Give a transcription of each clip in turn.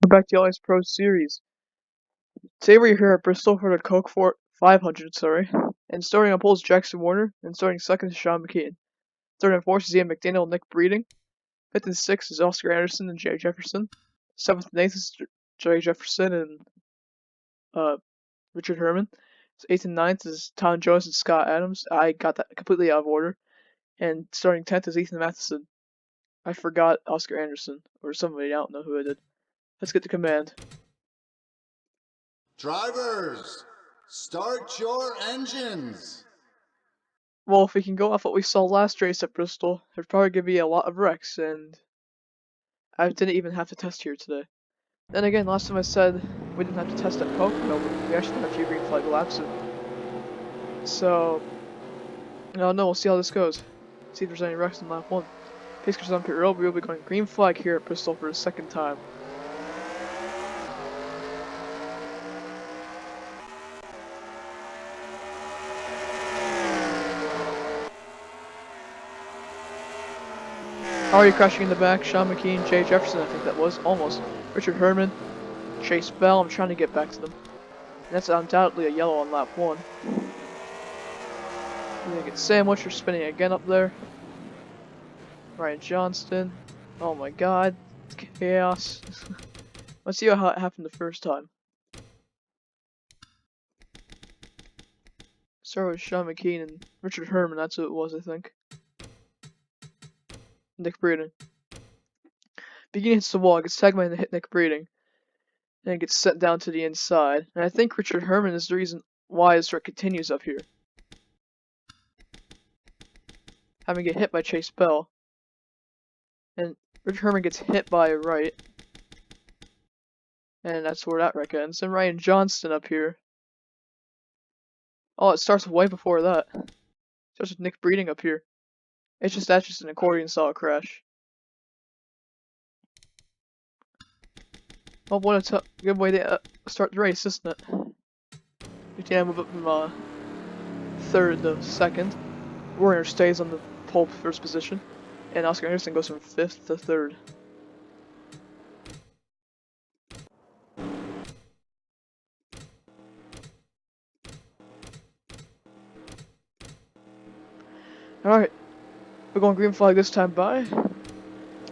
Welcome back to Aldi's Pro Series. Today we're here at Bristol for the Coke 500, and starting on pole is Jackson Warner, and starting second is Sean McKean. Third and fourth is Ian McDaniel and Nick Breeding. Fifth and sixth is Oscar Anderson and Jay Jefferson. Seventh and eighth is Jay Jefferson and Richard Herman. Eighth and ninth is Tom Jones and Scott Adams. I got that completely out of order. And starting 10th is Ethan Matheson. I forgot Oscar Anderson, or somebody, I don't know who I did. Let's get to command. Drivers, start your engines! Well, if we can go off what we saw last race at Bristol, there's probably going to be a lot of wrecks, and I didn't even have to test here today. Then again, last time I said we didn't have to test at Coca-Cola, but we actually had a few green flag laps. So, I don't know, we'll see how this goes. See if there's any wrecks in lap 1. Pacers on pit road, we will be going green flag here at Bristol for the second time. Already crashing in the back, Sean McKean, Jay Jefferson, I think that was, almost. Richard Herman, Chase Bell, I'm trying to get back to them. And that's undoubtedly a yellow on lap 1. We're gonna get Sandwich for spinning again up there. Ryan Johnston. Oh my god. Chaos. Let's see how it happened the first time. Start with Sean McKean and Richard Herman, that's who it was, I think. Nick Breeding. Beginning hits the wall, gets tagged by the hit Nick Breeding. And it gets sent down to the inside. And I think Richard Herman is the reason why this wreck continues up here. Having get hit by Chase Bell. And Richard Herman gets hit by right. And that's where that wreck ends. And Ryan Johnston up here. Oh, it starts way before that. It starts with Nick Breeding up here. That's just an accordion style crash. Oh, what a good way to start the race, isn't it? McDaniel move up from third to second. Warner stays on the pole first position. And Oscar Anderson goes from 5th to 3rd. Alright, we're going green flag this time by.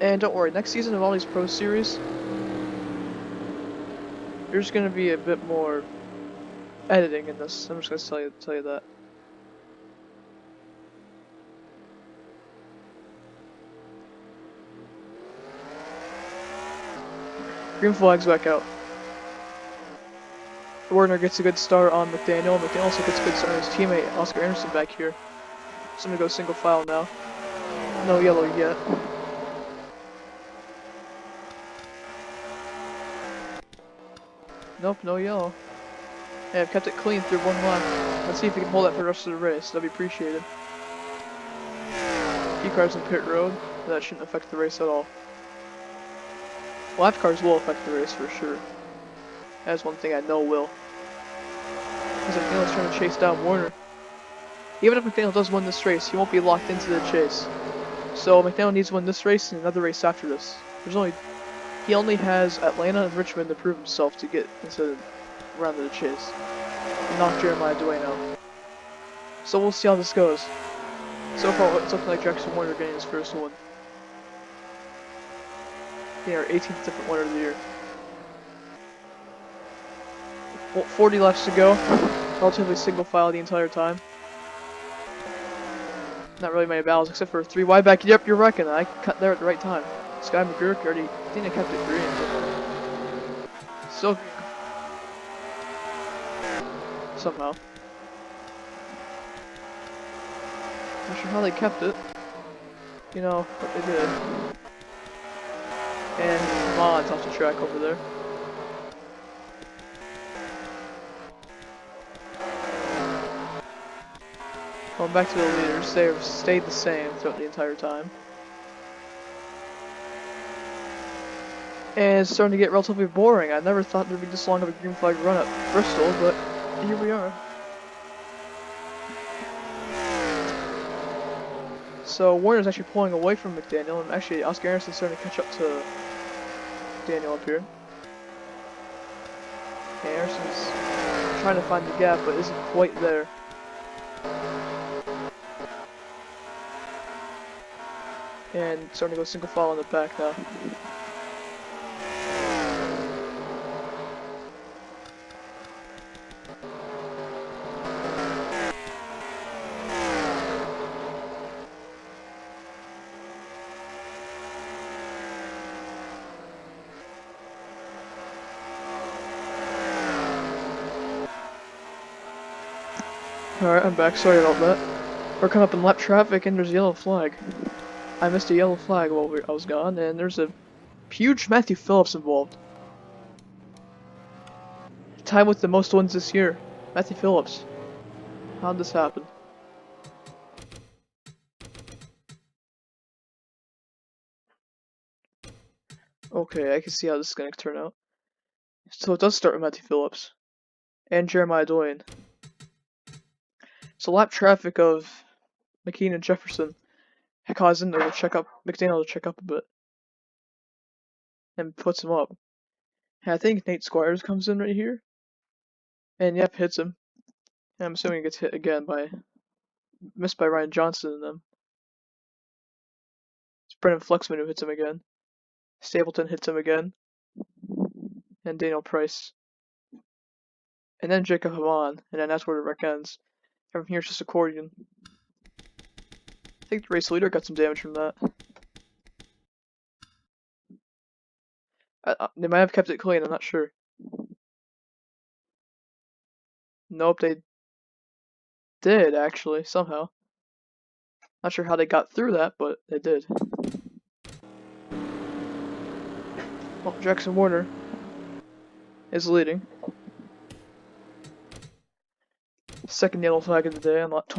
And don't worry, next season of Aldi's Pro Series, there's going to be a bit more editing in this. I'm just going to tell you that. Green flag's back out. Warner gets a good start on McDaniel. McDaniel also gets a good start on his teammate, Oscar Anderson, back here. So I'm going to go single file now. No yellow yet. Nope, no yellow. Hey, I've kept it clean through one lap. Let's see if we can hold that for the rest of the race. That'd be appreciated. Few cars in pit road. That shouldn't affect the race at all. Lap cars will affect the race for sure. That's one thing I know will. Because McDaniel's trying to chase down Warner. Even if McDaniel does win this race, he won't be locked into the chase. So McDaniel needs to win this race and another race after this. He only has Atlanta and Richmond to prove himself to get into the round of the chase. And knock Jeremiah Dueno. So we'll see how this goes. So far it's looking like Jackson Warner getting his first one. Getting our 18th different winner of the year. 40 laps to go. Relatively single file the entire time. Not really many battles except for 3 wide back. Yep, you're wrecking. I cut there at the right time. Sky McGurk already think I kept it green. Still somehow. Not sure how they kept it. You know, but they did. And Mon's off the track over there. Going back to the leaders, they have stayed the same throughout the entire time. And it's starting to get relatively boring. I never thought there'd be this long of a green flag run at Bristol, but here we are. So Warner's actually pulling away from McDaniel, and actually Oscar Anderson's starting to catch up to Daniel up here. Anderson's trying to find the gap, but isn't quite there. And starting to go single file in the back now. Alright, I'm back. Sorry about that. We're coming up in lap traffic and there's a yellow flag. I missed a yellow flag while I was gone, and there's a huge Matthew Phillips involved. Time with the most wins this year. Matthew Phillips. How'd this happen? Okay, I can see how this is going to turn out. So it does start with Matthew Phillips. And Jeremiah Doyen. So lap traffic of McKean and Jefferson caused him to check up, McDaniel to check up a bit. And puts him up. And I think Nate Squires comes in right here. And yep, hits him. And I'm assuming he gets hit again missed by Ryan Johnson and them. It's Brendan Flexman who hits him again. Stapleton hits him again. And Daniel Price. And then Jacob Haman, and then that's where the wreck ends. And from here it's just accordion. I think the race leader got some damage from that. They might have kept it clean, I'm not sure. Nope, they did actually, somehow. Not sure how they got through that, but they did. Well, Jackson Warner is leading. Second yellow flag of the day on lap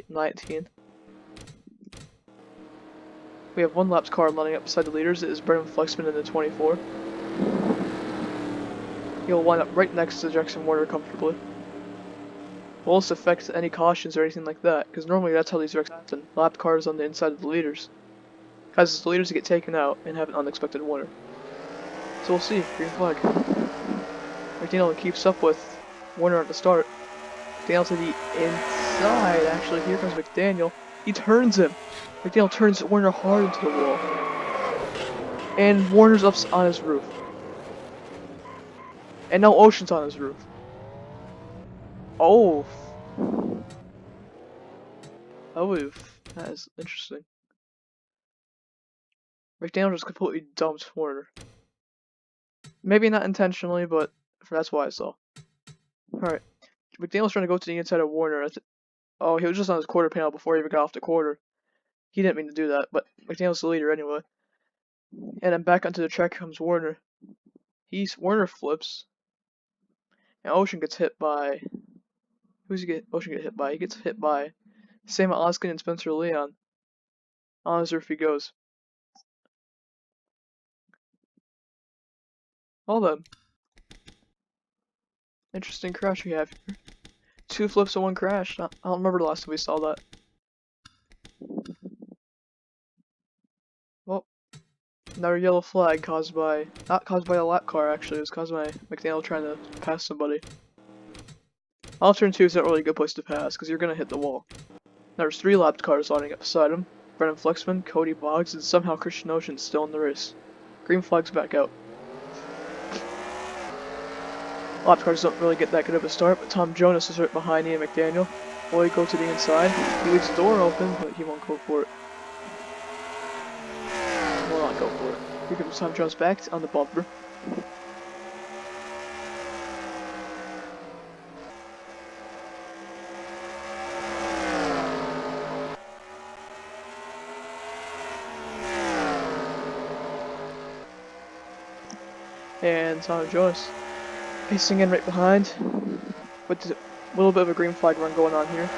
19. We have one lap's car lining up beside the leaders. It is Brendan Flexman in the 24. He'll line up right next to Jackson Warner comfortably. Will this affect any cautions or anything like that? Because normally that's how these wrecks happen. Lap cars on the inside of the leaders. Causes the leaders to get taken out and have an unexpected winner. So we'll see. Green flag. McDaniel keeps up with Warner at the start. McDaniel to the inside. Actually, here comes McDaniel. He turns him. McDaniel turns Warner hard into the wall. And Warner's up on his roof. And now Ocean's on his roof. Oh. That is interesting. McDaniel just completely dumped Warner. Maybe not intentionally, but that's what I saw. Alright. McDaniel's trying to go to the inside of Warner. Oh, he was just on his quarter panel before he even got off the quarter. He didn't mean to do that, but McDaniel's the leader anyway. And then back onto the track comes Warner. Warner flips. And Ocean gets hit by... Ocean get hit by? He gets hit by Sam Oskin and Spencer Leon. On his roof he goes. Hold on. Interesting crash we have here. 2 flips and 1 crash. I don't remember the last time we saw that. Well, another yellow flag not caused by a lap car actually, it was caused by McDaniel trying to pass somebody. Off turn 2 is not really a good place to pass, because you're going to hit the wall. Now there's 3 lapped cars lining up beside him. Brendan Flexman, Cody Boggs, and somehow Christian Ocean's still in the race. Green flag's back out. Lapped cars don't really get that good of a start, but Tom Jonas is right behind Ian McDaniel. Will he go to the inside? He leaves the door open, but he won't go for it. Will not go for it. Here comes Tom Jonas back on the bumper. And Tom Jonas pacing in right behind with a little bit of a green flag run going on here.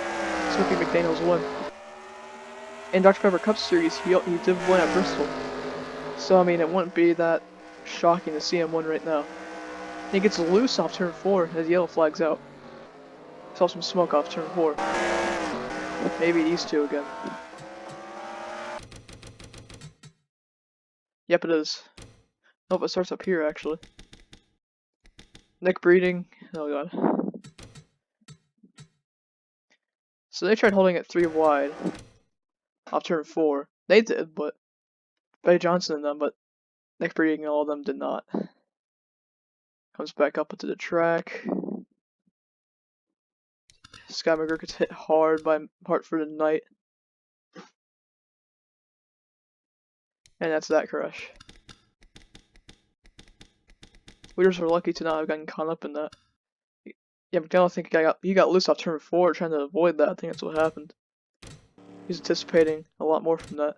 Smokey McDaniel's win. In Dr. Pepper Cup Series, he did win at Bristol. So, I mean, it wouldn't be that shocking to see him win right now. He gets loose off turn 4 as the yellow flag's out. Saw some smoke off turn 4. Maybe these two again. Yep, it is. Nope, it starts up here, actually. Nick Breeding. Oh god. So they tried holding it 3 wide off turn 4. They did, but Bay Johnson and them, but Nick Breeding and all of them did not. Comes back up into the track. Scott McGurk gets hit hard by Hartford and Knight. And that's that crash. We just were lucky to not have gotten caught up in that. Yeah, McDaniel, I think he got loose off turn 4 trying to avoid that. I think that's what happened. He's anticipating a lot more from that.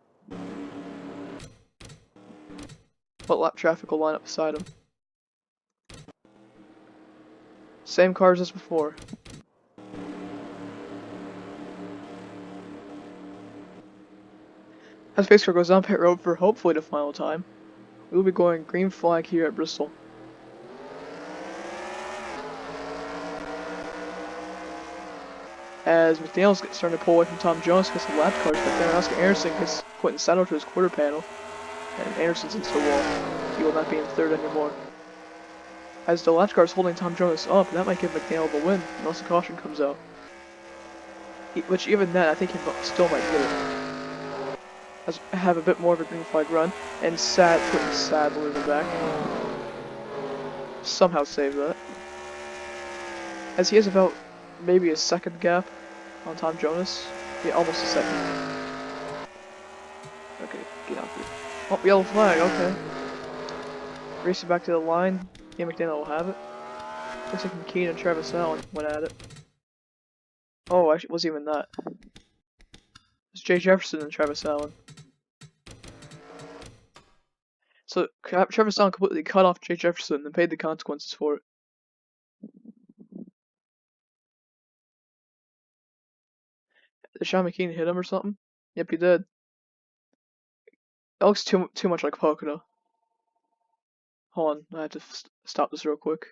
But lap traffic will line up beside him. Same cars as before. As pace car goes down pit road for hopefully the final time, we will be going green flag here at Bristol. As McDaniels gets starting to pull away from Tom Jones because of lap cars, but then Oscar Anderson gets put in saddle to his quarter panel, and Anderson's into the wall. He will not be in third anymore. As the lap car is holding Tom Jones up, that might give McDaniel the win unless a caution comes out. Which even then, I think he still might get it. As I have a bit more of a green flag run, and putting Sadler in the back. Somehow save that. As he has about maybe a second gap on Tom Jonas. Yeah, almost a second. Okay, get out here. Oh, yellow flag, okay. Racing back to the line. Ian McDaniel will have it. Looks like McKean and Travis Allen went at it. Oh, actually, it wasn't even that. It's Jay Jefferson and Travis Allen. So, Travis Allen completely cut off Jay Jefferson and paid the consequences for it. Did Sean McKean hit him or something? Yep, he did. That looks too much like Pocono. Hold on, I have to stop this real quick.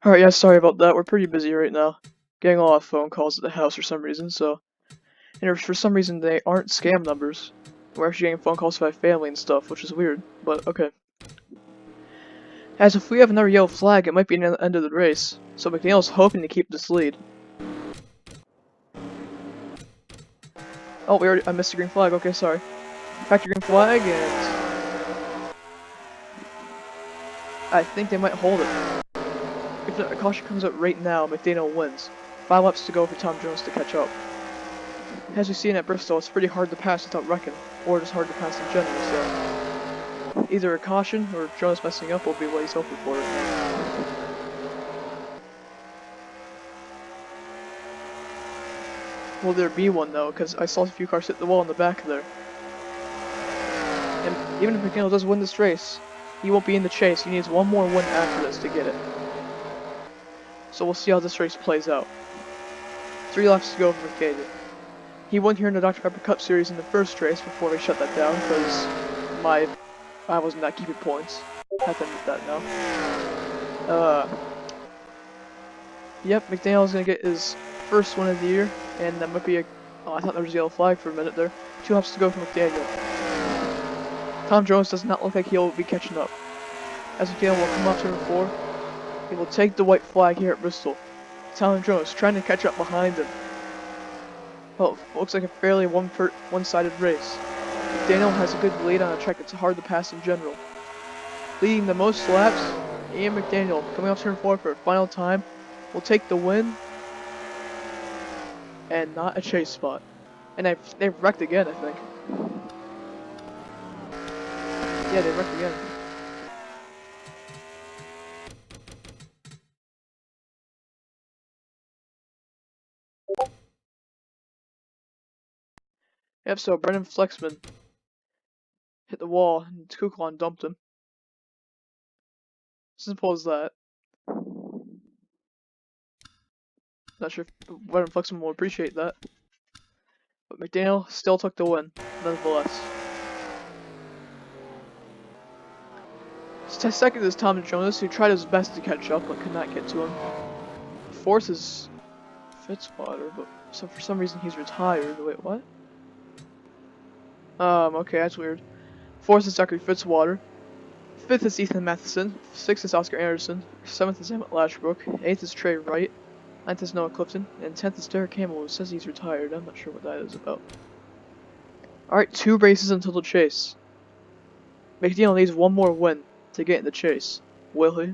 Alright, yeah, sorry about that. We're pretty busy right now. Getting a lot of phone calls at the house for some reason, so... And for some reason, they aren't scam numbers. We're actually getting phone calls from my family and stuff, which is weird, but okay. As if we have another yellow flag, it might be the end of the race, so McNeil's hoping to keep this lead. Oh, I missed a green flag, okay, sorry. Factory green flag, and... I think they might hold it. If the caution comes out right now, McDaniel wins. 5 laps to go for Tom Jones to catch up. As we've seen at Bristol, it's pretty hard to pass without wrecking, or just hard to pass in general, so... Either a caution, or Jones messing up will be what he's hoping for. Will there be one though? Because I saw a few cars hit the wall in the back there. And even if McNeil does win this race, he won't be in the chase. He needs one more win after this to get it. So we'll see how this race plays out. 3 laps to go for McDaniel. He won here in the Dr. Pepper Cup Series in the first race before we shut that down because I was not keeping points. Have to admit that now. Yep, McDaniel's gonna get his first win of the year, and that might be a... Oh, I thought there was a yellow flag for a minute there. 2 laps to go for McDaniel. Tom Jones does not look like he'll be catching up. As McDaniel will come off turn 4, he will take the white flag here at Bristol. Tom Jones trying to catch up behind him. Well, looks like a fairly one-sided race. McDaniel has a good lead on a track that's hard to pass in general. Leading the most laps, Ian McDaniel, coming off turn 4 for a final time, will take the win, and not a chase spot. And they've wrecked again, I think. Yeah, they wrecked again. Yep, so Brendan Flexman hit the wall, and Kukulon dumped him. Simple as that. Not sure if Red and Flexible will appreciate that. But McDaniel still took the win, nonetheless. Second is Tom Jonas, who tried his best to catch up, but could not get to him. Fourth is Fitzwater, but for some reason he's retired. Wait, what? Okay, that's weird. Fourth is Zachary Fitzwater. Fifth is Ethan Matheson. Sixth is Oscar Anderson. Seventh is Emmett Lashbrook. Eighth is Trey Wright. Ninth is Noah Clifton. And 10th is Derek Campbell, who says he's retired. I'm not sure what that is about. Alright, 2 races until the chase. McNeil needs one more win to get in the chase. Will he?